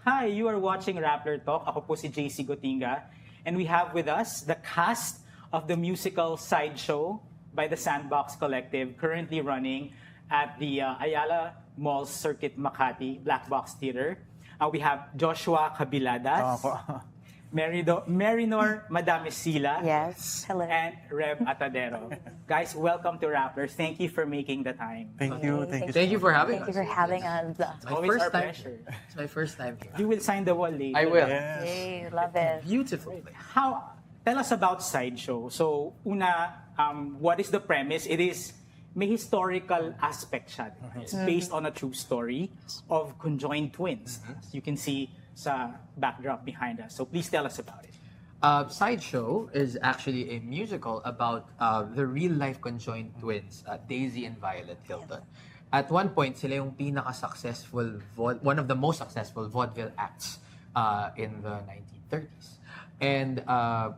Hi, you are watching Rappler Talk. Ako po si JC Gotinga. And we have with us the cast of the musical Sideshow by the Sandbox Collective, currently running at the Ayala Malls Circuit Makati, Blackbox Theater. We have Joshua Cabiladas, Marinor Madamesila, Yes, hello. and Reb Atadero. Guys, welcome to Rappler. Thank you for making the time. Thank you. Thank you for having us. Thank you for having us. Always our pleasure. It's my first time here. You will sign the wall later. I will. Yes. Yay, love it. Beautiful. Tell us about Sideshow. So, una, what is the premise? May historical aspect siya. It's based on a true story of conjoined twins. As you can see sa backdrop behind us. So please tell us about it. Sideshow is actually a musical about the real-life conjoined twins, Daisy and Violet Hilton. At one point, sila yung pinaka-successful, one of the most successful vaudeville acts in the 1930s. And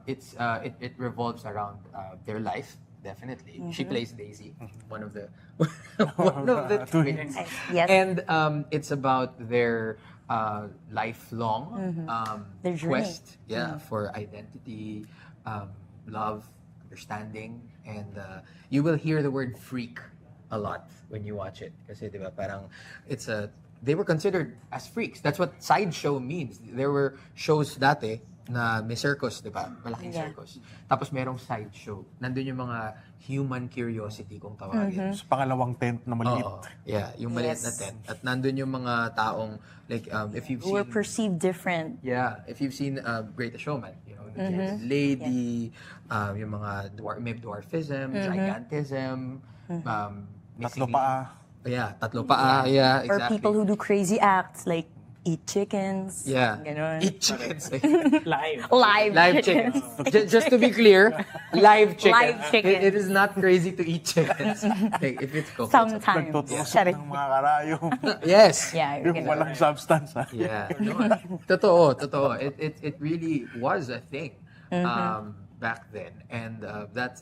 it revolves around their life. Definitely, she plays Daisy, one of the twins. Yes. And it's about their lifelong Their journey. quest, for identity, love, understanding, and you will hear the word freak a lot when you watch it. Kasi diba, parang they were considered as freaks. That's what sideshow means. There were shows dati na may circus, di ba? Malaking circus. Tapos merong sideshow. Nandun yung mga human curiosity kung tawagin. Sa pangalawang tent na maliit. Oo. Yeah, yung maliit na tent. At nandun yung mga taong, like, if you've We're seen... perceived different. Yeah, if you've seen Greatest Showman, you know, the Jersey Lady, yung mga may dwarfism, gigantism, Tatlo paa. Yeah, tatlo paa. Yeah, Or exactly. people who do crazy acts like eat chickens. Yeah. Ganon. Eat chickens. Live. Live chickens. Just to be clear, live chicken. Live chicken. It is not crazy to eat chickens. Like, if it's cooked. Sometimes. Nagtutusok ng mga karayom. Yes. Yeah, Yung ganon. walang substance. Ha? Yeah. No, totoo. It really was a thing back then, and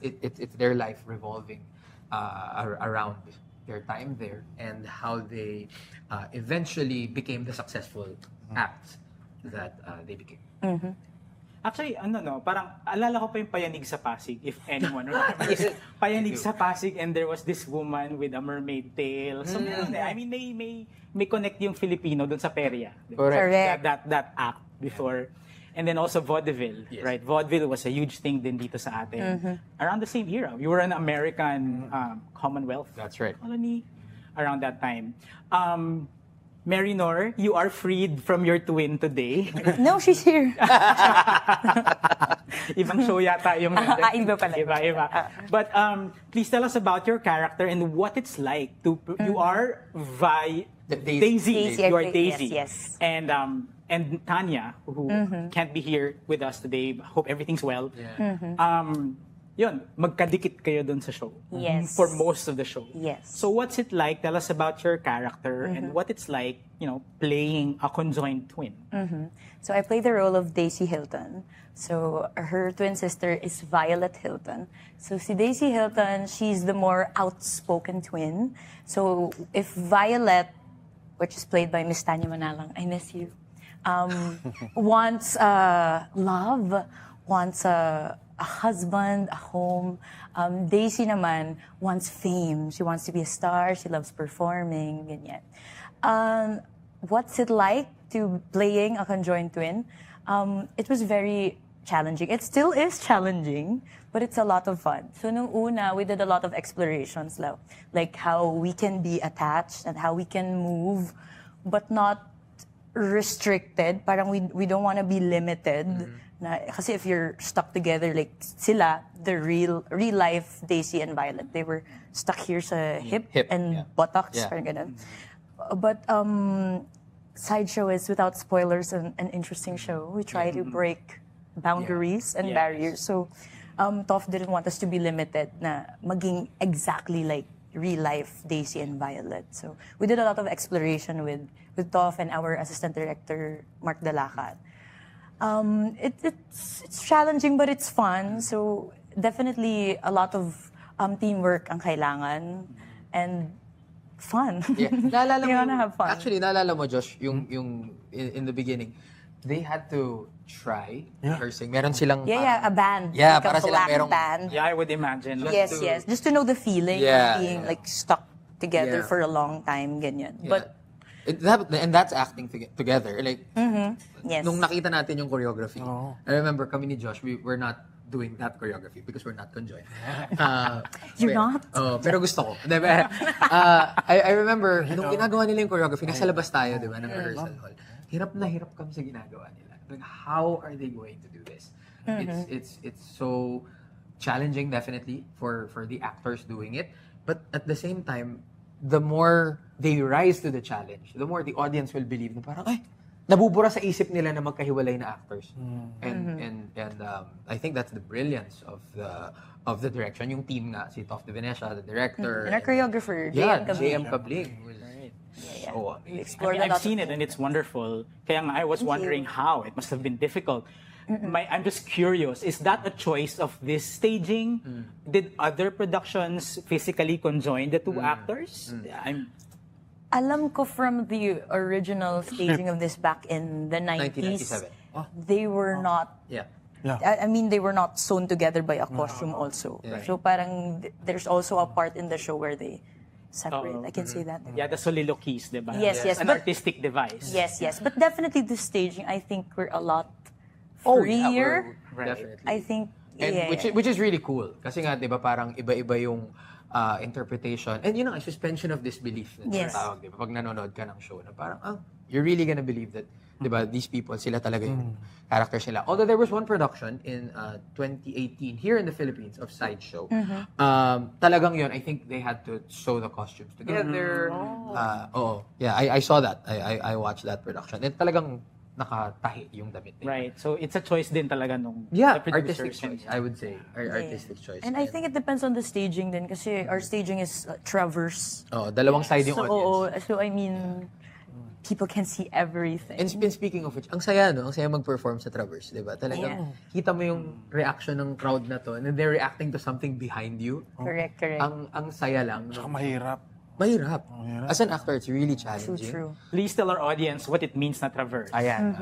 it's their life revolving around their time there and how they eventually became the successful acts that they became. Actually, parang alala ko pa yung Payanig sa Pasig, if anyone remembers. Payanig sa Pasig, and there was this woman with a mermaid tail. So, I mean, may connect yung Filipino dun sa perya. Correct. That act before. And then also vaudeville, right? Vaudeville was a huge thing din dito sa atin. Around the same era. We were an American Commonwealth That's right. colony around that time. Marinor, you are freed from your twin today. No, she's here. Ibang show yata yung Iba pala. Iba. But please tell us about your character and what it's like to you are Daisy. Daisy, You are I think, Daisy. yes. And Tanya, who can't be here with us today. Hope everything's well. Yeah. Yun, magkadikit kayo dun sa show. Yes. For most of the show. Yes. So what's it like? Tell us about your character and what it's like, playing a conjoined twin. So I play the role of Daisy Hilton. So her twin sister is Violet Hilton. So si Daisy Hilton, she's the more outspoken twin. So if Violet, which is played by Miss Tanya Manalang, I miss you, wants love, wants a husband, a home. Daisy naman wants fame. She wants to be a star. She loves performing, ganyan. What's it like to playing a conjoined twin? It was very challenging. It still is challenging, but it's a lot of fun. So nung una, we did a lot of explorations, like how we can be attached and how we can move, but not restricted. Parang we don't want to be limited. Na, kasi if you're stuck together, like sila, the real life Daisy and Violet, they were stuck here sa hip and buttocks, parang ganun. But Sideshow is, without spoilers, an interesting show. We try to break boundaries and barriers. So Toph didn't want us to be limited na maging exactly like real life Daisy and Violet. So we did a lot of exploration with Toph and our assistant director, Mark Dalacat. It's challenging, but it's fun. So definitely a lot of teamwork ang kailangan. And fun. Yeah. Naalala You mo, wanna have fun. actually, naalala mo, Josh, yung in the beginning, they had to try rehearsing. Meron silang Yeah, a band. Yeah, like para a silang black merong- band. Yeah, I would imagine. Yes, to- yes. Just to know the feeling Yeah, of being yeah. like stuck together Yeah. for a long time, ganyan. Yeah. But and that's acting together. Like, yes. nung nakita natin yung choreography, Oo. I remember kami ni Josh, we're not doing that choreography because we're not conjoined. You're not? Pero gusto ko. Diba? I remember, nung ginagawa nila yung choreography, nasa labas tayo, di ba, ng rehearsal hall. Hirap na hirap kami sa ginagawa nila. Like, how are they going to do this? It's so challenging, definitely, for the actors doing it. But at the same time, the more they rise to the challenge, the more the audience will believe na parang, ay, nabubura sa isip nila na magkahiwalay na actors. And I think that's the brilliance of the direction. Yung team nga, si Tof de Venecia, the director. And our choreographer, Yeah, JM JM Cabling. Yeah. So We amazing. explored a I've lot seen of it and it's wonderful. Kaya nga, I was Thank wondering you. how. It must have been difficult. I'm just curious, is that a choice of this staging? Did other productions physically conjoin the two actors? Alam ko from the original staging of this back in the 90s, 1997. they were not, Yeah. I mean, they were not sewn together by a costume also. Yeah. So parang there's also a part in the show where they separate. I can say that. Yeah, the soliloquies, diba? Yes, yes, An but- artistic device. Yes, yes. But definitely the staging, I think we're a lot Oh, freer. yeah, Right. definitely. I think, And yeah. which is really cool. Kasi nga, di ba, parang iba-iba yung interpretation. And yun ang suspension of disbelief na Yes. tinatawag, di ba? Pag nanonood ka ng show na parang, you're really gonna believe that, di ba, these people, sila talaga yung characters nila. Although there was one production in 2018 here in the Philippines of Sideshow. Talagang yun, I think they had to sew the costumes together. Oo. Yeah, I saw that. I watched that production. And talagang nakatahi yung damit nila. Right. So it's a choice din talaga nung Yeah, the producers artistic choice, I would say. Artistic choice. And I think it depends on the staging din kasi our staging is traverse. Dalawang side yung So, audience. so I mean, people can see everything. And speaking of which, ang saya, no? Ang saya mag-perform sa Traverse, di ba? Talagang kita mo yung reaction ng crowd na to and then they're reacting to something behind you. Correct. Ang saya lang. Tsaka mahirap. Mahirap. As an actor, it's really challenging. True. Please tell our audience what it means na traverse. Ayan.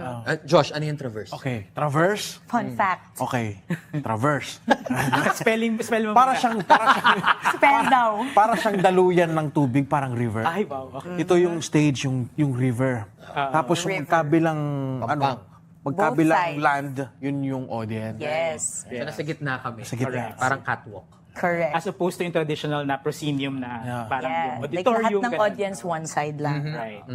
Josh, ano yung Traverse? Okay, traverse. Fun fact. Okay, traverse. spell mo Para muna. siyang Spell daw. para siyang daluyan ng tubig, parang river. Ay, wow. Okay. Ito yung stage, yung river. Tapos yung magkabilang Pampang. magkabilang sides. land, yun yung audience. Yes. So, nasa gitna kami. Sa gitna. Parang catwalk. Correct. As opposed to yung traditional na proscenium na parang Yeah. yung Like auditorium. lahat ng ganun. audience one side lang. Right.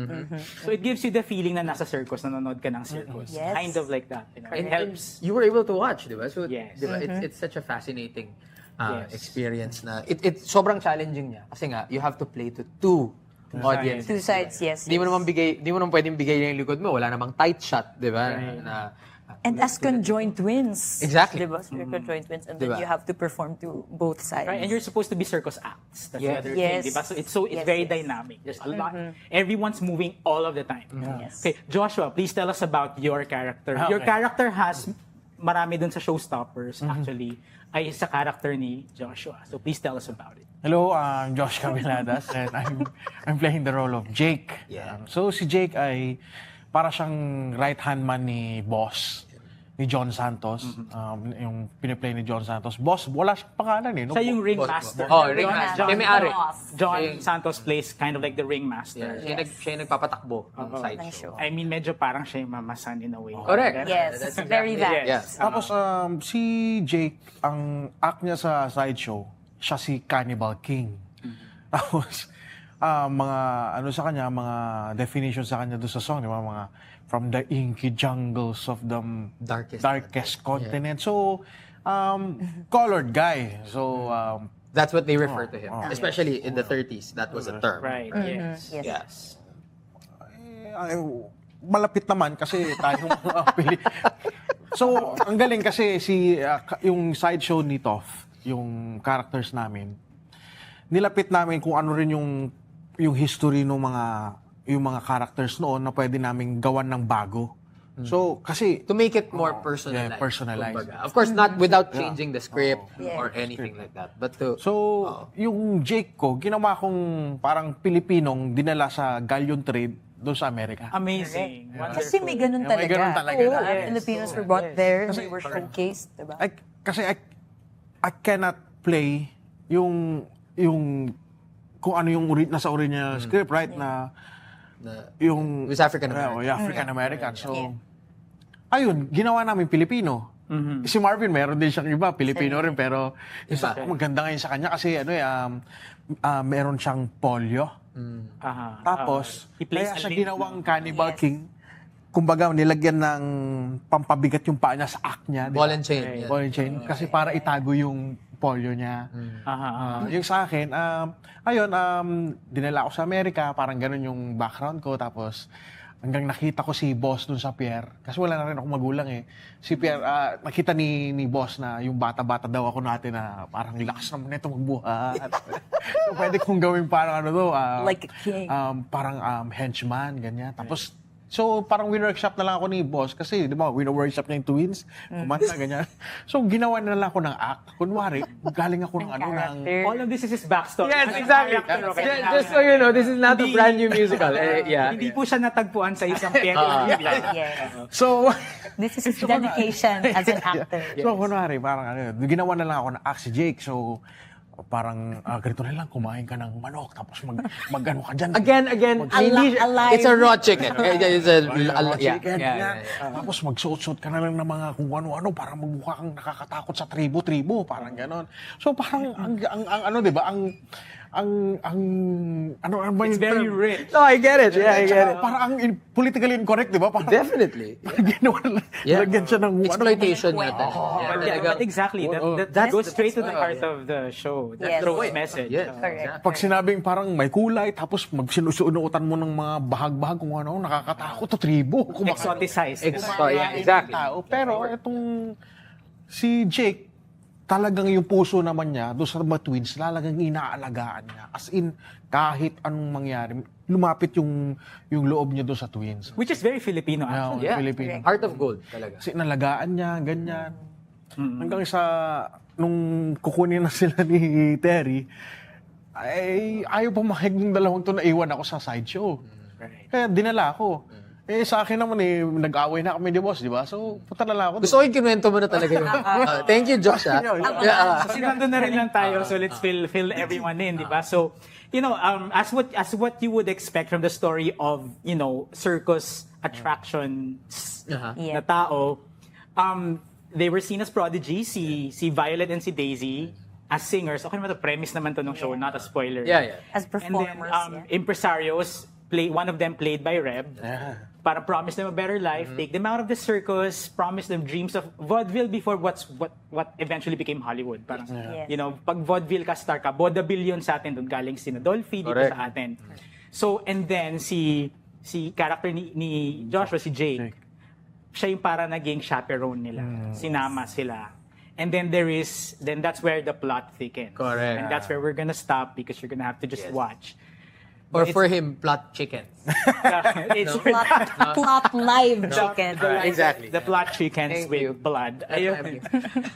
So it gives you the feeling na nasa circus, nanonood ka ng circus. Yes. Kind of like that. You know? It And helps. you were able to watch, di ba? So, Yes. di ba? It's such a fascinating Yes. experience na it sobrang challenging niya. Kasi nga, you have to play to two audiences. Two sides, yes. Di mo naman pwedeng bigay yung likod mo. Wala namang tight shot, di ba? Na, And as conjoined twins. Exactly. Diba? So you're conjoined twins and Diba? then you have to perform to both sides. Right, and you're supposed to be circus acts. That's the Yes. other Yes. thing, diba? So it's Yes, very yes. dynamic. There's a lot. Everyone's moving all of the time. Yes. Okay, Joshua, please tell us about your character. Your character has marami dun sa showstoppers actually ay sa character ni Joshua. So please tell us about it. Hello, I'm Josh Cabiladas and I'm playing the role of Jake. Yeah. So si Jake ay para siyang right-hand man ni boss, ni John Santos. Yung piniplay ni John Santos. Boss, wala siyang pangalan eh. No? Siya yung Boss, ringmaster. boss. Oh, ringmaster. John, Siya yung may-ari. John Siya yung- Santos plays kind of like the ringmaster. yeah, siya yung nagpapatakbo ng side Ng show. show. I mean, medyo parang siya yung mamasan in a way. Correct. Yes, That's very that. Yes. Tapos si Jake, ang act niya sa sideshow, siya si Cannibal King. Tapos mga ano sa kanya, mga definition sa kanya doon sa song, di ba? Mga from the inky jungles of the Darkest continent. So colored guy. So That's what they refer to him. Oh. Especially in the 30s, that was a term. Right, yes. Yes. Yes. ay, malapit naman kasi tayo pili. So, ang galing kasi yung sideshow ni Toff, yung characters namin, nilapit namin kung ano rin yung history ng yung mga characters noon na pwede naming gawan ng bago. So, kasi, To make it more personalized. yeah, personalized. kumbaga. Of course, not without changing the script Yeah. or anything like that. But to... so, yung Jake ko, ginawa kong parang Pilipinong dinala sa galleon trade doon sa Amerika. Amazing. Kasi may ganun Yeah, may talaga. ganun talaga. Oo, Yes. Filipinos were brought there, they were showcased, diba? Kasi I cannot play yung kung ano yung nasa original script, right? Na yung It was African-American. African-American. So, ayun, ginawa namin Pilipino. Si Marvin, meron din siyang iba, Pilipino rin, pero isa, maganda ngayon sa kanya kasi meron siyang polio. Tapos, He plays kaya a siya link. ginawang Cannibal King. Kumbaga, nilagyan ng pampabigat yung paa niya sa act niya. di ba? Ball and chain. Yeah. Ball and chain. Kasi para itago yung polio niya. Yung sa akin, dinala ako sa Amerika, parang ganun yung background ko. Tapos, hanggang nakita ko si boss dun sa Pierre. Kasi wala na rin ako magulang eh. Si Pierre, nakita ni boss na yung bata-bata daw ako natin na parang lakas naman nito magbuhat. So, pwede kong gawin parang Like a king. parang henchman, ganyan. Tapos, so, parang win-workshop na lang ako ni boss kasi, di ba, win-workshop niya yung twins, kumanta, ganyan. So, ginawa na lang ako ng act. Kunwari, galing ako ng All of this is his backstory. Yes, As a exactly. character of it. Just so you know, this is not a brand new musical. Hindi po siya natagpuan sa isang piano. Yes. So, This is his dedication as an actor. so, kunwari, parang ginawa na lang ako ng act si Jake. So, parang ganito na lang, kumain ka ng manok, tapos mag-ano ka dyan. Again, Alive. it's a raw chicken. It's a, Chicken, yeah. Tapos magsuot-suot ka na lang ng mga kung ano-ano para magmukha kang nakakatakot sa tribo-tribo, parang ganon. So parang ang ano 'di ba? Ang ano ba It's yung very term? rich. No, I get it. Yeah, I get it. Parang ang politically incorrect, 'di ba? Parang Definitely. ginawa lagyan siya ng Exploitation natin. But exactly, that goes straight to the heart of the show. That Yes. throws message. Yes. Correct. pag sinabing parang may kulay, tapos magsinusunutan mo ng mga bahag-bahag kung ano, nakakatakot to tribo. Exoticized. Exactly. Tao. Pero itong si Jake, talagang yung puso naman niya, doon sa mga twins, talagang inaalagaan niya. As in, kahit anong mangyari, lumapit yung loob niya doon sa twins. Which is very Filipino actually. Yeah. Filipino. Heart of gold talaga. Kasi nalagaan niya, ganyan. Hanggang sa, nung kukunin na sila ni Terry, ay ayaw pumayag ng dalawang to na iwan ako sa sideshow. Right. Kaya dinala ako. Sa akin naman nag-away na kami ni boss, di ba? So, punta na lang ako. Gusto ko yung kinuwento mo na talaga yun. Thank you, Josh. Kasi nandun na rin lang tayo, so let's fill everyone in, di ba? So, as what you would expect from the story of, circus attractions na tao, they were seen as prodigies, si Violet and si Daisy, as singers. Okay naman to, premise naman to ng show, not a spoiler. Yeah. As And then, performers, impresarios, one of them played by Reb, para promise them a better life, take them out of the circus, promise them dreams of vaudeville before what eventually became Hollywood. Parang, pag vaudeville ka, star ka, vaudeville yun sa atin, doon galing si Nadolfi, dito sa atin. So, and then, si character ni Joshua, si Jake, siya yung para naging chaperone nila. Sinama sila. And then that's where the plot thickens. Correct. And that's where we're gonna stop because you're gonna have to just watch. Or for him, plot chickens. It's plot live chicken. Exactly. the plot chickens Thank with you. blood. Ayun.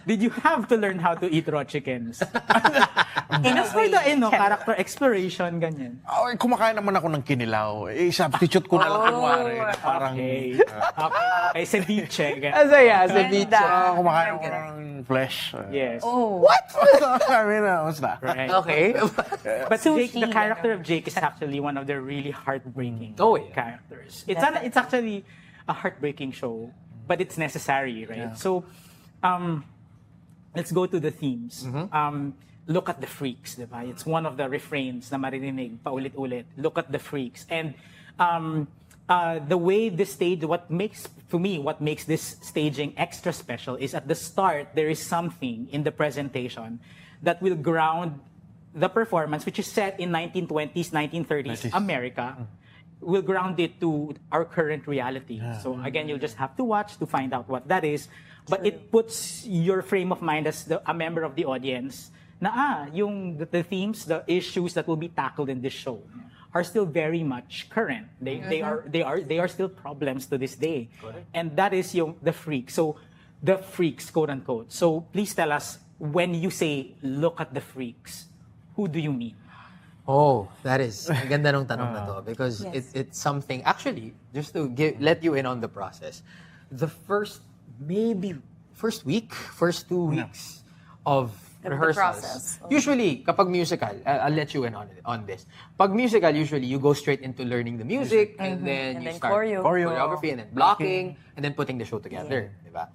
Did you have to learn how to eat raw chickens? Just for the character exploration, ganyan. Kumakain naman ako ng kinilaw. Substitute ko na lang kunwari. Parang, Okay, ceviche. ganyan. Ceviche. kumakain ako ng flesh. Yes. What? I mean, what's that? Right. Okay. But Jake, Sushi, the character of Jake is actually one of the really heartbreaking characters. It's actually a heartbreaking show, but it's necessary, right? So, let's go to the themes. Look at the freaks, diba? It's one of the refrains na maririnig paulit-ulit. Look at the freaks. And the way this stage, what makes this staging extra special is at the start, there is something in the presentation that will ground the performance, which is set in 1920s, 1930s America, will ground it to our current reality. So again, you'll just have to watch to find out what that is. But it puts your frame of mind as a member of the audience na the themes, the issues that will be tackled in this show are still very much current. They are still problems to this day. And that is the freak. So the freaks, quote unquote. So please tell us, when you say look at the freaks, who do you mean? Oh, that is ang ganda ng tanong na to because Yes. it's something actually just to let you in on the process. The first week, first 2 weeks of The rehearsals. process. Usually, kapag musical, I'll let you in on this. Pag musical, usually you go straight into learning the music and then And you then start choreo. choreography and then blocking and then putting the show together, di ba?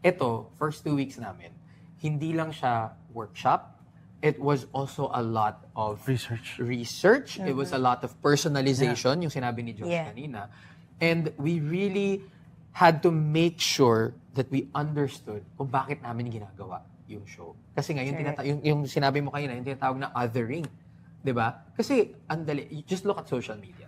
Ito, first 2 weeks namin, hindi lang siya workshop. It was also a lot of research. It was a lot of personalization, yung sinabi ni Josh kanina. And we really had to make sure that we understood kung bakit namin ginagawa yung show. Kasi nga, yung sinabi mo kanina, yung tinatawag na othering. Di ba? Kasi, just look at social media.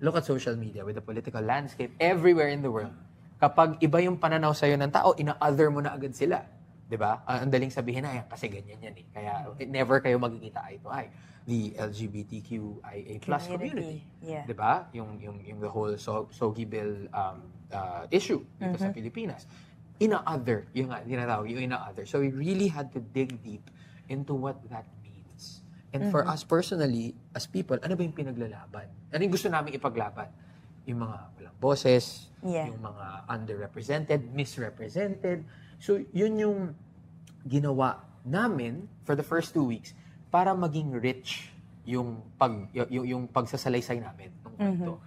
Look at social media with the political landscape everywhere in the world. Kapag iba yung pananaw sa'yo ng tao, ina-other mo na agad sila. Diba? Ang daling sabihin na, kasi ganyan yan eh. Kaya never kayo magkikita eye to eye. The LGBTQIA+ community. Yeah. Diba? Yung the whole Sogi Bill issue dito sa Pilipinas. Ina-other. Yung tinatawag, yung ina-other. So we really had to dig deep into what that means. And for us personally, as people, ano ba yung pinaglalaban? Ano yung gusto namin ipaglaban? Yung mga walang boses, yung mga underrepresented, misrepresented. So, yun yung ginawa namin for the first 2 weeks para maging rich yung pagsasalaysay namin ng kwento.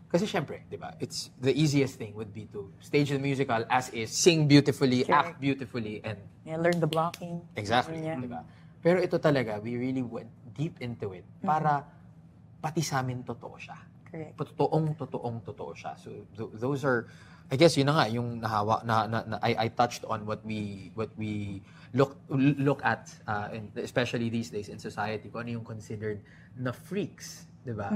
Kasi syempre, di ba, it's the easiest thing would be to stage the musical as is, sing beautifully, act beautifully, and learn the blocking. exactly, di ba? Pero ito talaga, we really went deep into it para pati sa amin totoo siya. Correct. Totoong siya. So those are, I guess yun na nga yung nahawa I touched on what we look at and especially these days in society, kung ano yung considered na freaks, 'di ba?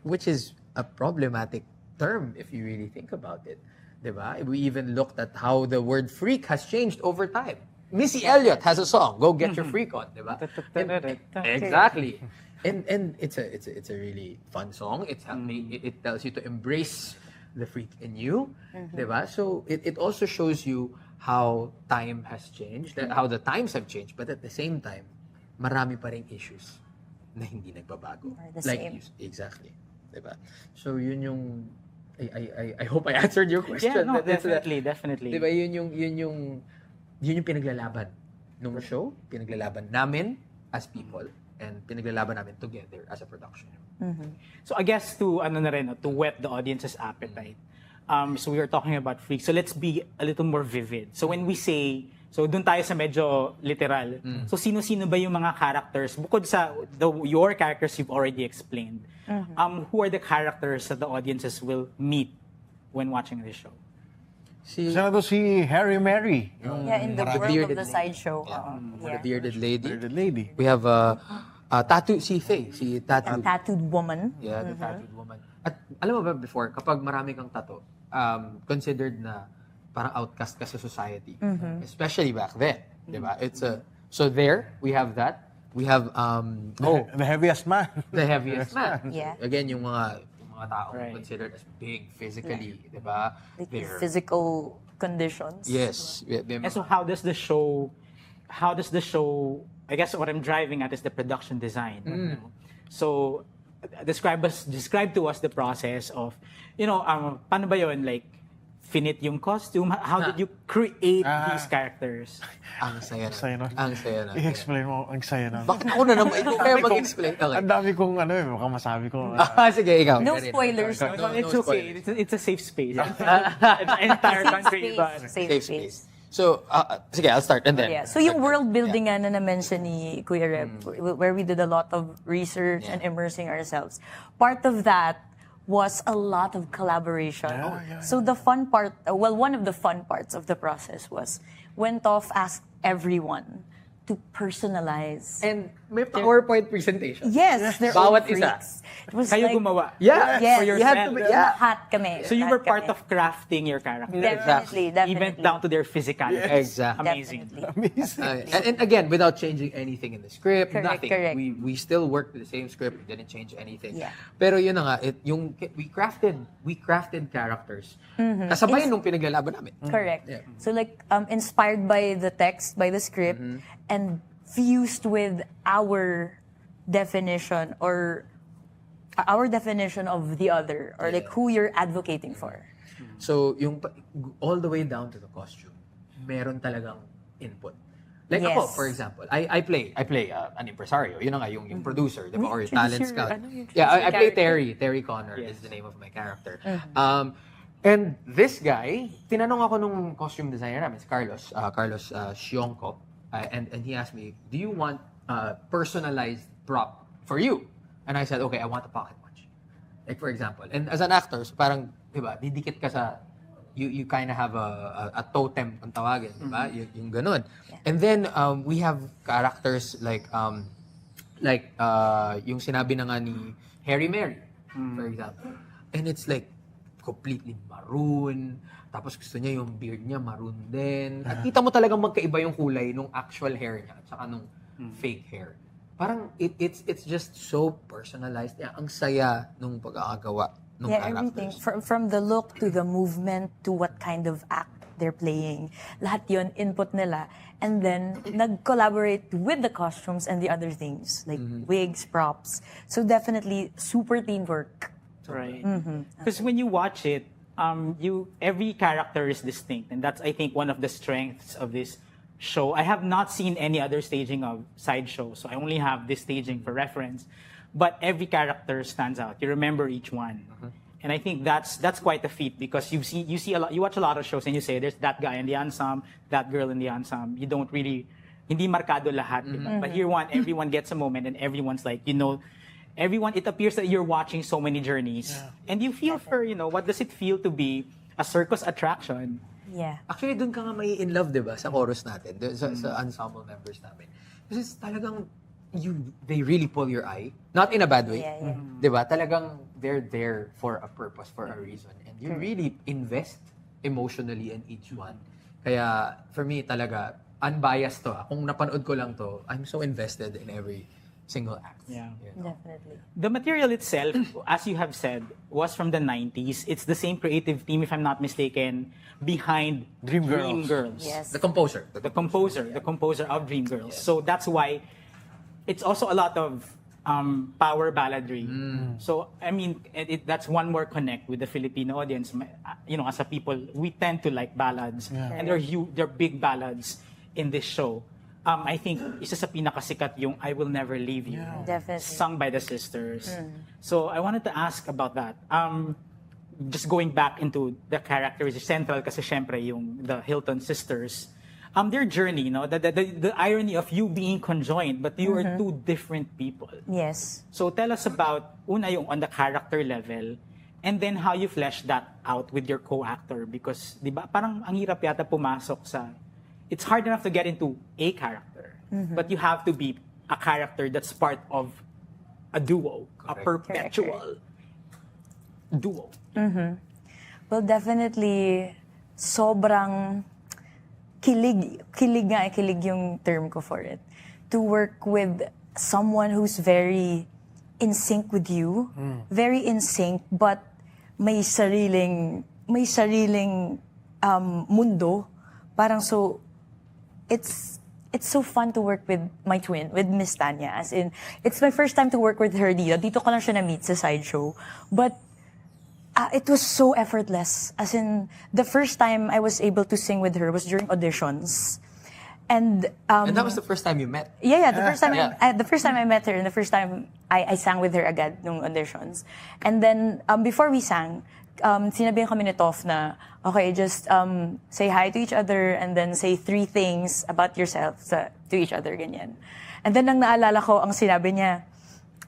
Which is a problematic term if you really think about it, 'di ba? We even looked at how the word freak has changed over time. Missy Elliott has a song, Go Get Your Freak On, 'di ba? Exactly. And it's a really fun song. It tells you to embrace the freak in you, diba? So it also shows you how time has changed, how the times have changed, but at the same time, marami pa ring issues na hindi nagbabago. Exactly, diba? So yun yung I hope I answered your question. Yeah, no, definitely. Diba yun yung pinaglalaban nung show, pinaglalaban namin as people, and pinaglalaban namin together as a production. So I guess to whet the audience's appetite. So we were talking about freaks. So let's be a little more vivid. So when we say, so dun tayo sa medyo literal. So sino-sino ba yung mga characters bukod sa your characters you've already explained? Who are the characters that the audiences will meet when watching the show? Si Harry Mary. In the world of the sideshow. The bearded lady. Lady. We have tattoo si Faye, si tattooed. Tattooed woman. Yeah, the tattooed woman. At alam mo ba before, kapag marami kang tattoo, considered na parang outcast ka sa society. Especially back then, di ba? So there, we have that. We have, The heaviest man. the heaviest man. Yeah. So, again, yung mga taong considered as big physically, di ba? Like physical conditions. Yes. And so how does the show, I guess what I'm driving at is the production design. So describe to us the process of, paano ba yun, like, finite yung costume? How did you create these characters? Ang saya na. I-explain mo, ang saya na. Bakit ako na naman? Ikaw kaya mag-explain. Okay. Ang dami kong baka masabi ko. Sige, ikaw. No spoilers. No It's okay. spoilers. It's a safe space. It's entire country. Safe space. So, sige, I'll start and then. Yeah. So yung world building nga na na-mention ni Kuya Rep, where we did a lot of research and immersing ourselves. Part of that was a lot of collaboration. So the fun part, one of the fun parts of the process was when Toph asked everyone to personalize. And may PowerPoint presentation. Yes, they're Bawat all isa. freaks. It was Kayo like, gumawa. Yeah, Yes. For you have to yourself. be, yeah. lahat kami. So you lahat were part kami. of crafting your character. Definitely, definitely. Even down to their physicality. Exactly. Amazing. Definitely. And again, without changing anything in the script, Correct, nothing. correct. We still worked with the same script. We didn't change anything. Yeah. Pero yun na nga, we crafted characters. Kasabay nung pinaglalaban namin. Correct. Yeah. So like inspired by the text, by the script, and fused with our definition or our definition of the other, or like who you're advocating for. So, all the way down to the costume, meron talagang input. Like ako, Yes. for example, I play an impresario. Yun na nga, yung producer, di ba? Or yung Choose talent your- scout. ano yung Yeah, I play character? Terry Connor Yes. is the name of my character. And this guy, tinanong ako nung costume designer namin, si Carlos Sionco, and he asked me, do you want a personalized prop for you? And I said, okay, I want a pocket watch. Like for example, and as an actor, so parang, di ba, didikit ka sa, you kind of have a totem kung tawagin, di ba? Yung ganun. And then, we have characters like yung sinabi na nga ni Harry Mary, for example. And it's like, completely maroon, tapos gusto niya yung beard niya maroon din. At kita mo talagang magkaiba yung kulay nung actual hair niya at saka nung fake hair. Parang it's just so personalized. Yeah, ang saya nung pagkakagawa nung Everything. characters. From the look to the movement to what kind of act they're playing. Lahat yun, input nila. And then, nag-collaborate with the costumes and the other things, like wigs, props. So definitely, super teamwork. Right. Because when you watch it, every character is distinct, and that's, I think, one of the strengths of this show. I have not seen any other staging of sideshow, so I only have this staging for reference. But every character stands out. You remember each one, and I think that's quite a feat, because you see a lot. You watch a lot of shows and you say there's that guy in the ensemble, that girl in the ensemble. You don't really, hindi markado lahat. Diba? But here everyone gets a moment, and everyone's like, everyone, it appears that you're watching so many journeys. And you feel for, what does it feel to be a circus attraction? Yeah. Actually, dun ka nga may in love, di ba? Sa chorus natin, sa ensemble members namin. Kasi talagang, they really pull your eye. Not in a bad way. Yeah. Di ba? Talagang, they're there for a purpose, for a reason. And you really invest emotionally in each one. Kaya, for me, talaga, unbiased to. Kung napanood ko lang to, I'm so invested in every single act. Yeah. Definitely. The material itself, as you have said, was from the 90s. It's the same creative team, if I'm not mistaken, behind Dream Girls. Girls. Yes. The composer. The composer of Dream Girls. So that's why it's also a lot of power balladry. So, I mean, that's one more connect with the Filipino audience. As a people, we tend to like ballads. And they're big ballads in this show. I think isa sa pinakasikat yung I Will Never Leave You, Definitely. sung by the sisters. So I wanted to ask about that. Just going back into the characters, central kasi syempre yung the Hilton sisters. Their journey, the irony of you being conjoined, but you are two different people. Yes. So tell us about, una yung on the character level, and then how you flesh that out with your co-actor. Because, di ba, parang ang hirap yata pumasok sa, it's hard enough to get into a character, but you have to be a character that's part of a duo, a perpetual duo. Well, definitely, sobrang kilig yung term ko for it. To work with someone who's very in sync with you, very in sync, but may sariling mundo. Parang so, it's so fun to work with my twin, with Miss Tanya. As in, it's my first time to work with her dito. Dito ko lang siya na-meet sa sideshow. But it was so effortless. As in, the first time I was able to sing with her was during auditions. And that was the first time you met. yeah, the first time the first time I met her and the first time I sang with her agad nung auditions. And then before we sang, sinabihan kami ni Toph na, okay, just say hi to each other and then say 3 things about yourself to each other, ganyan. And then nang naalala ko, ang sinabi niya,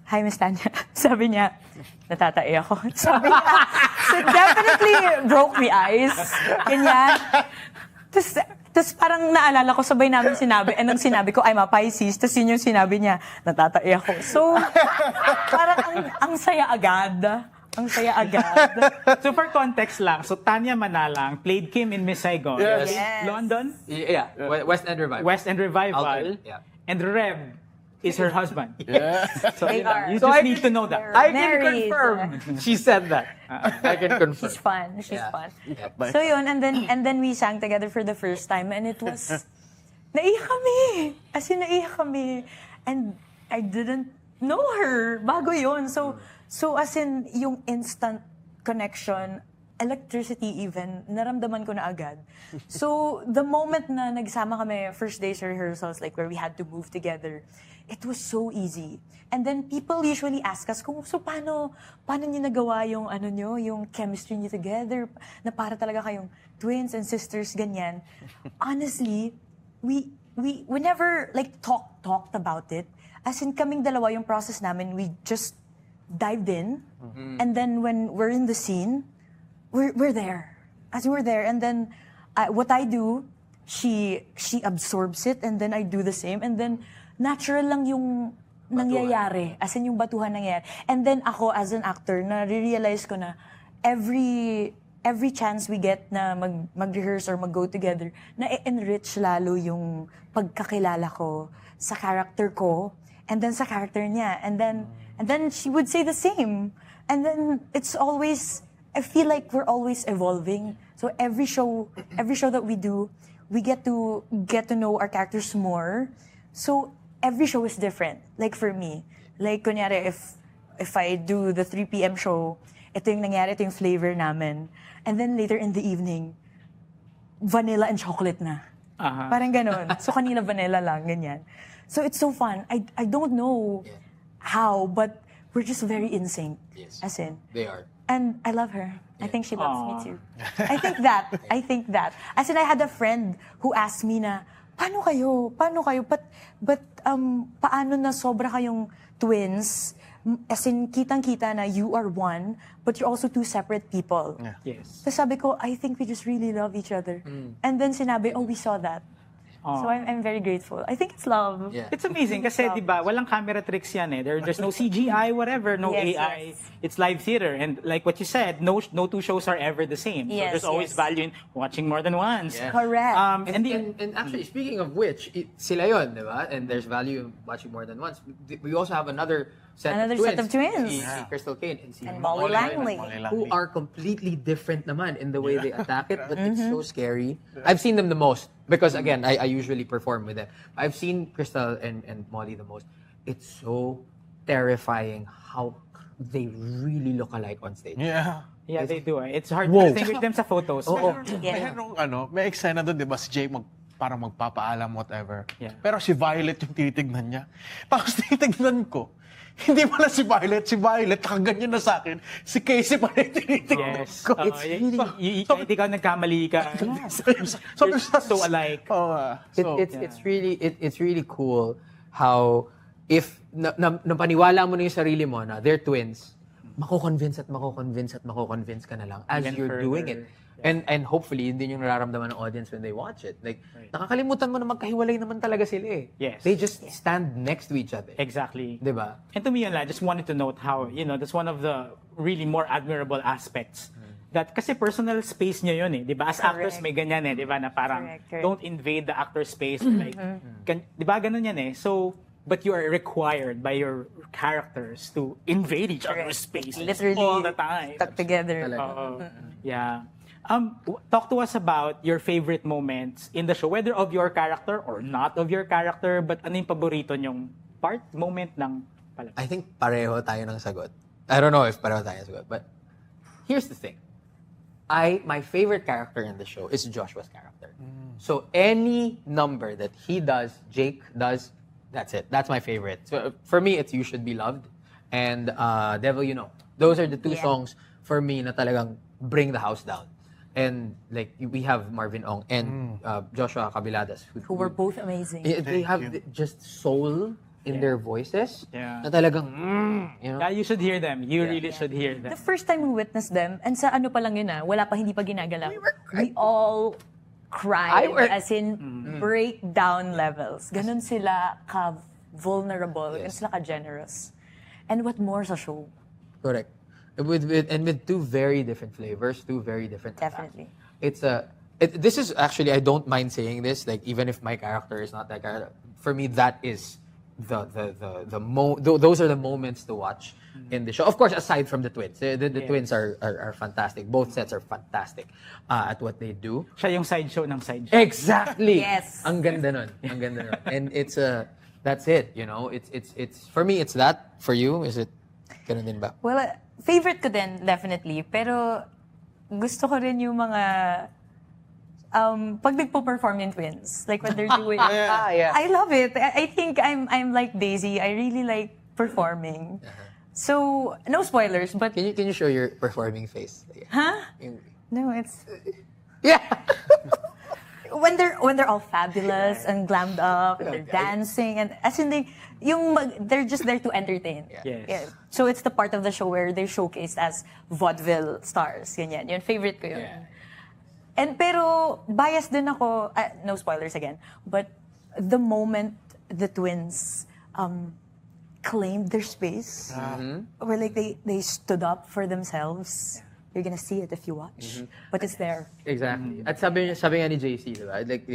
hi, Miss Tanya. Sabi niya, natatai ako. Sabi niya, so it definitely broke the ice. Ganyan. Tapos parang naalala ko, sabay namin sinabi, and nang sinabi ko, I'm a Pisces, tapos yun yung sinabi niya, natatai ako. So, parang ang saya agad. Ang saya agad. So for context lang, so Tanya Manalang played Kim in Miss Saigon. Yes. Yes. London, Yeah, West End Revival. West End Revival, Alter, yeah. and Rev is her husband. Yeah. So They yun lang. are. You So just I need to know that. I can Married. confirm. She said that. I can confirm. She's fun. She's Yeah. fun. Yeah. So yun, and then we sang together for the first time, and it was, naiyak kami. As in, naiyak kami. And I didn't know her. Bago yun. So as in, yung instant connection, electricity even, naramdaman ko na agad. So, the moment na nagsama kami, first day's rehearsals, like where we had to move together, it was so easy. And then people usually ask us, so paano niyo nagawa yung ano nyo, yung chemistry niyo together, na para talaga kayong twins and sisters, ganyan. Honestly, we never like talked about it. As in, kaming dalawa yung process namin, we just dived in, and then when we're in the scene, we're there. As in, we're there, and then what I do, she absorbs it, and then I do the same, and then natural lang yung nangyayari, as in yung batuhan nangyayari. And then ako as an actor, na-realize ko na every chance we get na mag-rehearse or mag-go together, na-enrich lalo yung pagkakilala ko sa character ko, and then sa character niya, and then she would say the same. And then it's always, I feel like we're always evolving. So every show that we do, we get to know our characters more. So every show is different. Like for me, like kunyari if I do the 3 p.m. show, ito yung nangyari, ito yung flavor namin. And then later in the evening, vanilla and chocolate na. Parang ganon. So kanina vanilla lang, ganyan. So it's so fun. I don't know how, but we're just very in sync. Yes. As in. They are. And I love her. I think she loves me too. I think that. As in, I had a friend who asked me na, paano kayo? But paano na sobra kayong twins? As in, kitang-kita na you are one, but you're also two separate people. Yeah. Yes. So sabi ko, I think we just really love each other. And then sinabi, we saw that. So I'm very grateful. I think it's love. Yeah. It's amazing kasi, di ba, walang camera tricks yan eh. There's no CGI, whatever, no Yes, AI. yes. It's live theater. And like what you said, no two shows are ever the same. So Yes, there's always yes. value in watching more than once. Yeah. Correct. And actually, speaking of which, sila yun, di ba? And there's value in watching more than once. We also have another set of twins. Si Crystal Kane and si And Molly Langley. who are completely different naman in the way they attack it, but it's so scary. I've seen them the most because again, I usually perform with them. I've seen Crystal and Molly the most. It's so terrifying how they really look alike on stage. Yeah. Yeah, they do. It's hard Whoa. to distinguish them sa photos. Yeah. May eksena doon, di ba, si Jay parang magpapaalam, whatever. Yeah. Pero si Violet yung titignan niya. Tapos titignan ko, hindi pala si Violet, nakaganyan na sa akin, si Casey pala yung tinitignan Yes. ko. It's really... Kahit ikaw nagkamali ka, you're so alike. It's really cool how if napaniwala mo na yung sarili mo na they're twins, mako-convince ka na lang as Even you're further. doing it. And hopefully, yun din yung nararamdaman ng audience when they watch it. Like, nakakalimutan mo na magkahiwalay naman talaga sila eh. Yes. They just stand next to each other. Exactly. Diba? And to me, I just wanted to note how, that's one of the really more admirable aspects. That kasi personal space niya yun eh, 'di ba? As actors may ganyan eh, 'di ba? Na parang Correct. don't invade the actor's space like 'di ba ganun yan eh. So but you are required by your characters to invade each other's space Literally all the time. stuck together. Yeah. Talk to us about your favorite moments in the show, whether of your character or not of your character, but ano yung paborito nyong moment ng palabas? I think pareho tayo ng sagot. I don't know if pareho tayo ng sagot, but here's the thing. My favorite character in the show is Joshua's character. So any number that he does, Jake does, that's it. That's my favorite. So for me, it's You Should Be Loved and Devil You Know. Those are the two songs for me na talagang bring the house down. And like we have Marvin Ong and Joshua Cabiladas Who were both amazing. they have just soul in their voices Yeah. na talagang Yeah, you should hear them. You really should hear them. The first time we witnessed them, and sa ano pa lang yun hindi pa ginagalaw. We all cried, as in breakdown levels. Ganun sila ka-vulnerable, ganun sila ka-generous. And what more sa show? Correct. With two very different flavors, two very different Definitely. This is actually, I don't mind saying this, like even if my character is not that character, for me that is those are the moments to watch in the show. Of course, aside from the twins. The twins are fantastic. Both sets are fantastic at what they do. Siya yung sideshow ng sideshow. Exactly. Yes. Ang ganda nun. Ang ganda nun. And it's that's it, you know. It's for me it's that. For you, is it ganun din ba? Well, favorite ko din, definitely. Pero gusto ko rin yung mga pag nagpo-perform yung twins. Like when they're doing Yeah. I love it. I think I'm like Daisy. I really like performing. So, no spoilers, but Can you show your performing face? huh? Yung- No, it's Yeah. when they're all fabulous and glammed up and they're dancing and as in they're just there to entertain. Yes. Yeah. So it's the part of the show where they're showcased as vaudeville stars. Ganyan. Yun, favorite ko yun. Yeah. And pero biased din ako, no spoilers again, but the moment the twins claimed their space, where like they stood up for themselves. You're gonna see it if you watch, but it's there. Exactly. At sabi nga ni JC, diba? Like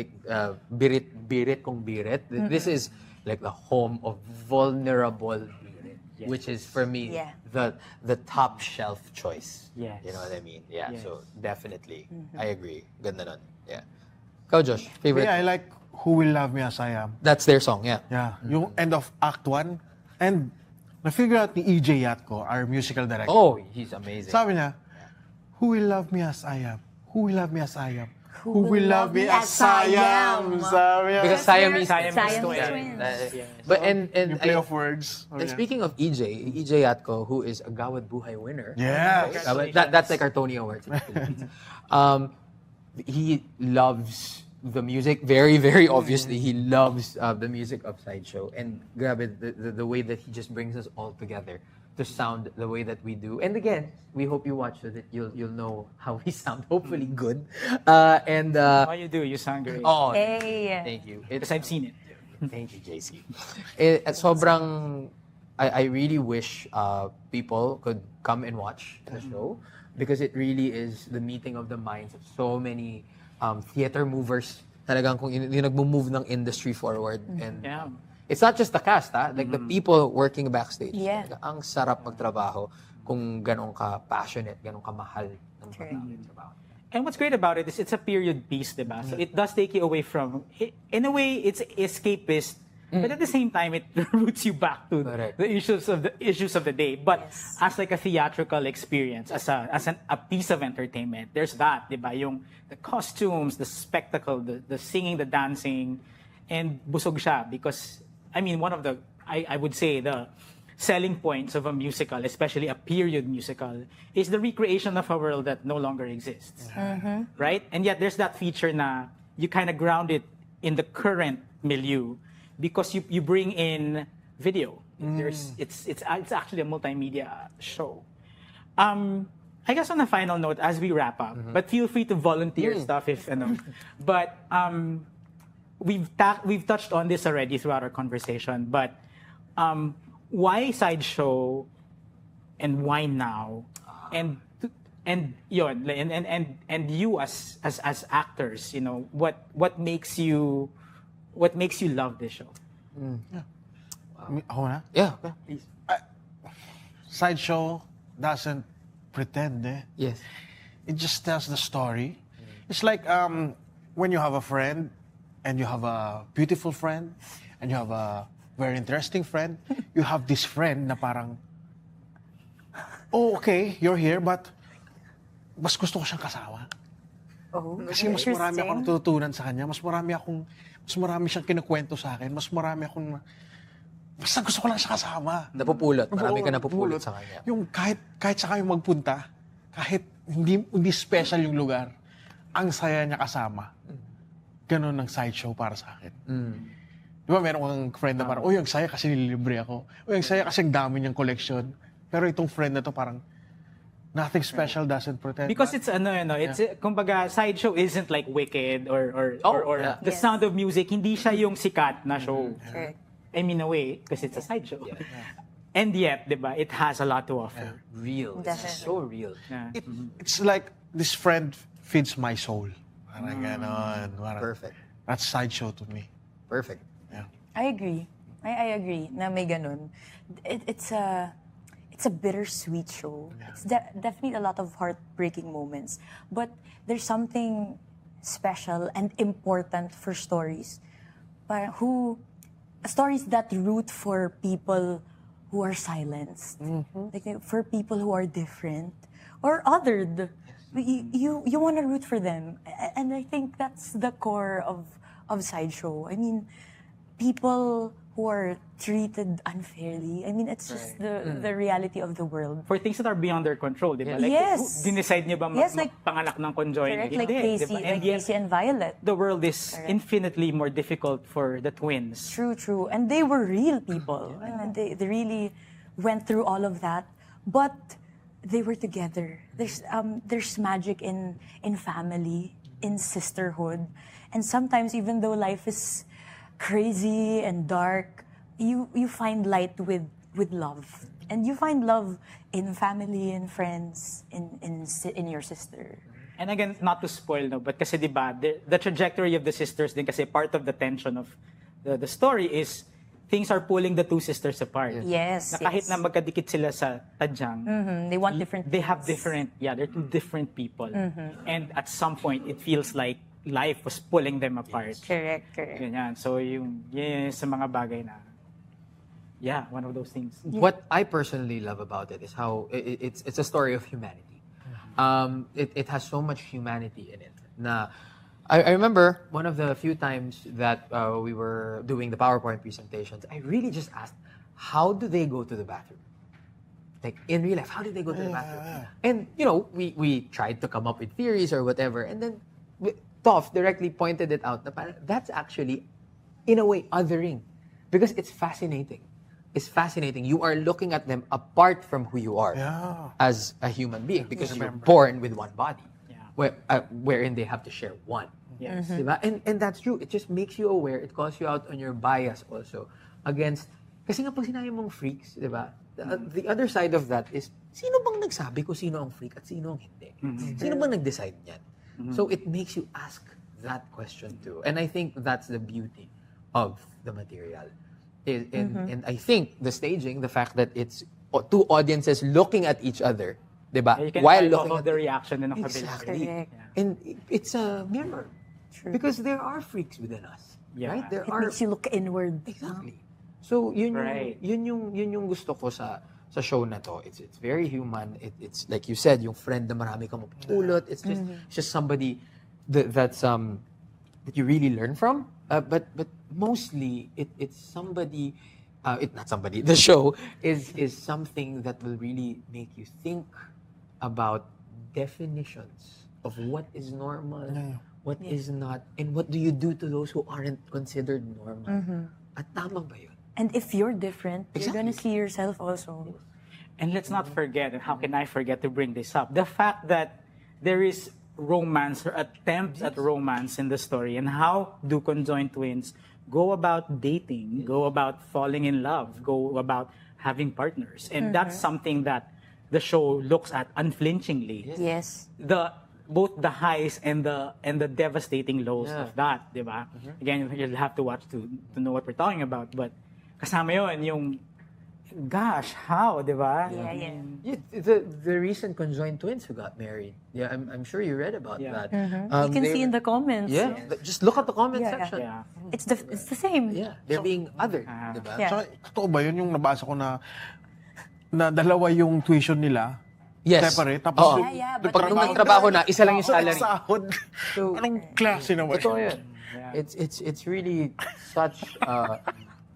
birit kung birit. This is like the home of vulnerable birit, which is for me Yeah. the top shelf choice. Yes. You know what I mean? Yeah. Yes. So definitely, I agree. Ganda nun. Yeah. Ikaw, Josh, favorite? Yeah, I like Who Will Love Me As I Am. That's their song. Yeah. Yeah, yung end of Act 1. And na-figure out ni EJ Yatko, our musical director. Oh, he's amazing. Sabi niya, who will love me as I am? Who will love me as I am? Who will love me as I am? Sabi niya. Because Siamese Siamese twins. twins. Yes. But and Yung play of words. And speaking of EJ Yatko, who is a Gawad Buhay winner. Yes. That's like our Tony Awards in the Philippines. He loves the music. Very, very obviously, he loves the music of Sideshow. And grabe, the way that he just brings us all together to sound the way that we do. And again, we hope you watch so that you'll know how we sound. Hopefully good. Oh, you do. You sound great. Oh, Hey. thank you. Because I've seen it. Thank you, JC. At sobrang, I really wish people could come and watch the show because it really is the meeting of the minds of so many theater movers. Talagang kung yung nagmo-move ng industry forward. And Yeah. it's not just the cast, like the people working backstage. Yeah. Talaga, ang sarap magtrabaho kung ganun ka passionate, ganun ka mahal ng True. trabaho. And what's great about it is it's a period piece, diba? So it does take you away from, in a way, it's escapist, but at the same time, it roots you back to Correct. the issues of the day. But Yes. as like a theatrical experience, as a piece of entertainment, there's that, diba? Yung the costumes, the spectacle, the singing, the dancing, and busog siya because, I mean, one of the, I would say the selling points of a musical, especially a period musical, is the recreation of a world that no longer exists. Right? And yet there's that feature na you kind of ground it in the current milieu because you bring in video. It's actually a multimedia show. I guess on a final note, as we wrap up, but feel free to volunteer stuff if But we've touched on this already throughout our conversation. But why sideshow, and why now, and yon, and you as actors, you know, what makes you love this show? Ako na? Yeah, please. Sideshow doesn't pretend, eh. Yes. It just tells the story. It's like when you have a friend and you have a beautiful friend and you have a very interesting friend, you have this friend na parang, oh, okay, you're here, but mas gusto ko siyang kasama. Oh, Kasi mas marami akong natututunan sa kanya, mas marami siyang kinukwento sa akin, basta gusto ko lang siya kasama. Napupulot. Marami ka Oo, napupulot sa kanya. Yung kahit sa kayo magpunta, kahit hindi special yung lugar, ang saya niya kasama. Ganun ang sideshow para sa akin. Di ba, meron kang friend na parang, ang saya kasi nililibre ako. Ang saya kasi ang dami niyang collection. Pero itong friend na to parang, nothing special doesn't pretend. Because it's kumbaga sideshow isn't like Wicked or yeah. The Yes. Sound of Music, hindi siya yung sikat na show. Correct. I mean, in a way, because it's a sideshow. And yet, di ba, it has a lot to offer. Real. It's Definitely. so real. Yeah. It's like, this friend feeds my soul. Parang ganon. Parang, Perfect. that's sideshow to me. Perfect. Yeah. I agree. I agree na may ganun. It's a bittersweet show. It's definitely a lot of heartbreaking moments. But there's something special and important for stories. Stories that root for people who are silenced. Like for people who are different or othered. You want to root for them. And I think that's the core of sideshow. I mean, people who are treated unfairly. I mean, it's just the reality of the world. For things that are beyond their control, di ba? Like, Yes. dinicide niyo ba Yes, like- panganak ng conjoined? Correct? Like Hindi, Daisy, di ba? like And yet, Daisy and Violet. the world is infinitely more difficult for the twins. True. And they were real people. And they really went through all of that. But they were together. There's magic in family, in sisterhood. And sometimes, even though life is crazy and dark, you find light with love. And you find love in family and friends, in your sister. And again, not to spoil, no, but kasi diba, the trajectory of the sisters din kasi part of the tension of the story is things are pulling the two sisters apart. Yes, Na kahit yes. na magkadikit sila sa tadyang, They want different they have things. different, they're two different people. And at some point, it feels like life was pulling them apart. Correct. Ganyan. So yung sa mga bagay na, one of those things. What I personally love about it is how it's a story of humanity. It has so much humanity in it. Na I remember one of the few times that we were doing the PowerPoint presentations, I really just asked, how do they go to the bathroom? Like in real life, how do they go to the bathroom? And we tried to come up with theories or whatever, and then Toph directly pointed it out. Na parang, that's actually, in a way, othering, because it's fascinating. It's fascinating. You are looking at them apart from who you are as a human being, because you're born with one body, wherein they have to share one. Yes. Diba? And that's true. It just makes you aware. It calls you out on your bias also against. Kasi nga pag sinabi mong freaks, diba? The other side of that is, sino bang nagsabi ko sino ang freak at sino ang hindi? Sino bang nag-decide niyan? So it makes you ask that question too. And I think that's the beauty of the material. And I think the staging, the fact that it's two audiences looking at each other, diba? You can While tell looking off at the reaction ng kabila. Exactly. Correct. And it's a mirror. True. Because there are freaks within us. Yeah. Right? There It are makes you look inward. Exactly. So yun Right. yung gusto ko sa show na to. It's very human. It's like you said, yung friend na marami kang mapupulot. It's just somebody that you really learn from. But mostly it's somebody. Not somebody. The show is something that will really make you think about definitions of what is normal, what is not, and what do you do to those who aren't considered normal. At tama ba yun? And if you're different, you're gonna Exactly. see yourself also. And let's not forget, and how can I forget to bring this up, the fact that there is romance or attempts at romance in the story, and how do conjoined twins go about dating, go about falling in love, go about having partners. And that's something that the show looks at unflinchingly. Yes. Both the highs and the devastating lows Yeah. of that, di ba? Again, you'll have to watch to know what we're talking about, but kasama yun yung gosh, how, di ba? Yeah. Yeah, the recent conjoined twins who got married. Yeah, I'm sure you read about Yeah. that. You can they see in were- the comments. Yeah, just look at the comment Yeah. section. Yeah. It's the same. Yeah, they're being othered, diba? Yeah. So, totoo ba yun yung nabasa ko na dalawa yung tuition nila? Yes. Separate? Tapos Oo. Yeah, but Pag nung nagtrabaho na, isa lang yung salary. Sahod. So, Anong klase naman? Totoo yun. It's really such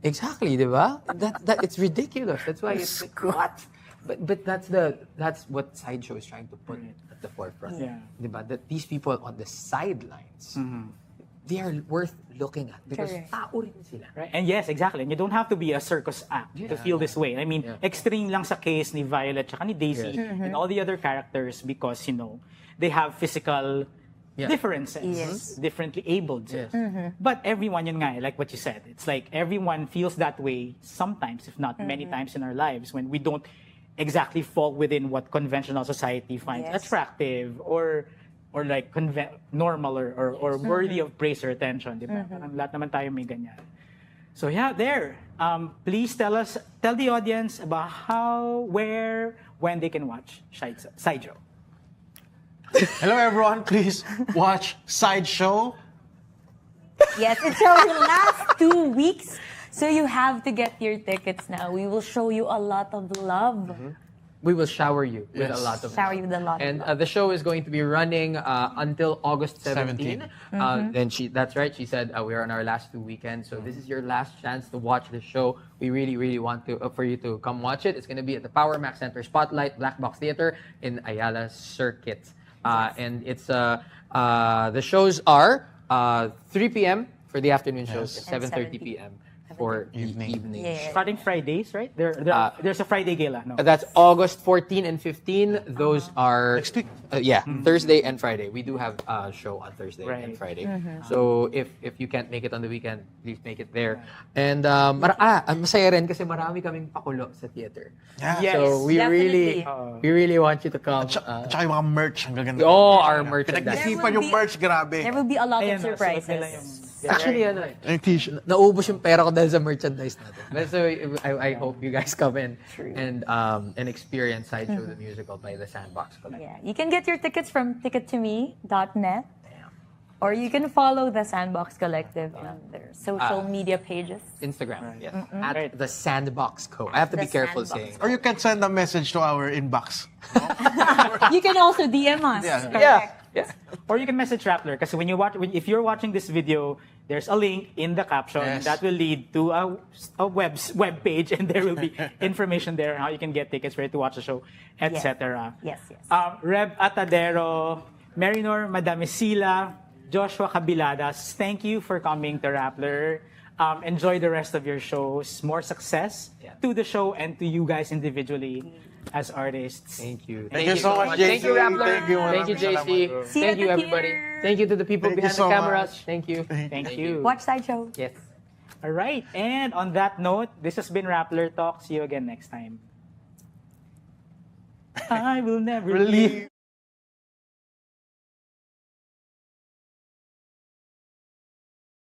exactly, di ba? That it's ridiculous. That's why it's like, what? But that's what Sideshow is trying to put at the forefront. Yeah. Di ba? That these people on the sidelines, they are worth looking at because Correct. tao rin sila. Right? And yes, exactly. And you don't have to be a circus act to feel this way. I mean, extreme lang sa case ni Violet tsaka ni Daisy and all the other characters because, they have physical differences, Yes. differently abled. Yes. But everyone, yun nga, like what you said, it's like everyone feels that way sometimes, if not many times in our lives, when we don't exactly fall within what conventional society finds Yes. attractive or like normal or worthy of praise or attention. Di ba? Parang lahat naman tayo may ganyan. So yeah, there. Please tell the audience about how, where, when they can watch Sideshow. Hello everyone, please watch Sideshow. Yes, it's our last 2 weeks. So you have to get your tickets now. We will show you a lot of love. We will shower you with a Yes. lot of Shower love. you with a lot of And love. the show is going to be running until August 17. Then that's right. She said we're on our last 2 weekends, so this is your last chance to watch the show. We really, really want to for you to come watch it. It's going to be at the Power Max Center Spotlight Blackbox Theater in Ayala Circuit, and it's the shows are 3 p.m. for the afternoon shows, Yes. and And 7:30 p.m. for Evening. the evening. Yeah. Starting Fridays, right? There's a Friday gala, no? That's August 14 and 15. Those are Next week. Thursday and Friday. We do have a show on Thursday and Right. Friday. So if you can't make it on the weekend, please make it there. And masaya rin kasi marami kaming pakulo sa theater. Yeah. Yes. So we Definitely. really want you to come. Tsaka yung mga merch, ang gaganda. Our merchandise. Pinag-isipan There will yung be- merch, grabe. There will be a lot Ayan, of suot nila surprises. yung- Actually, Yung t-shirt. naubos yung pera ko dahil sa merchandise natin. But so I hope you guys come in True. and experience Sideshow the Musical by the Sandbox Collective. Yeah, you can get your tickets from tickettome.net, or you can follow the Sandbox Collective on their social media pages. Instagram, yes. At Right. the Sandbox Co. I have to be The careful Sandbox saying Or you can send a message to our inbox. You can also DM us. Yeah. Correct. Yeah. Or you can message Rappler kasi if you're watching this video, there's a link in the caption Yes. that will lead to a web page, and there will be information there on how you can get tickets, ready to watch the show, etc. Yes, yes. Reb Atadero, Marinor Madamisila, Joshua Cabiladas, thank you for coming to Rappler. Enjoy the rest of your shows. More success to the show and to you guys individually as artists. Thank you. Thank you so much, Thank you, JC. Rappler. Thank you, Thank you, maraming JC. salamat, bro. See you Thank you, at the everybody. theater. Thank you to the people Thank you behind so the cameras. much. Thank you. Thank you. Watch Sideshow. Yes. All right. And on that note, this has been Rappler Talk. See you again next time. I will never leave.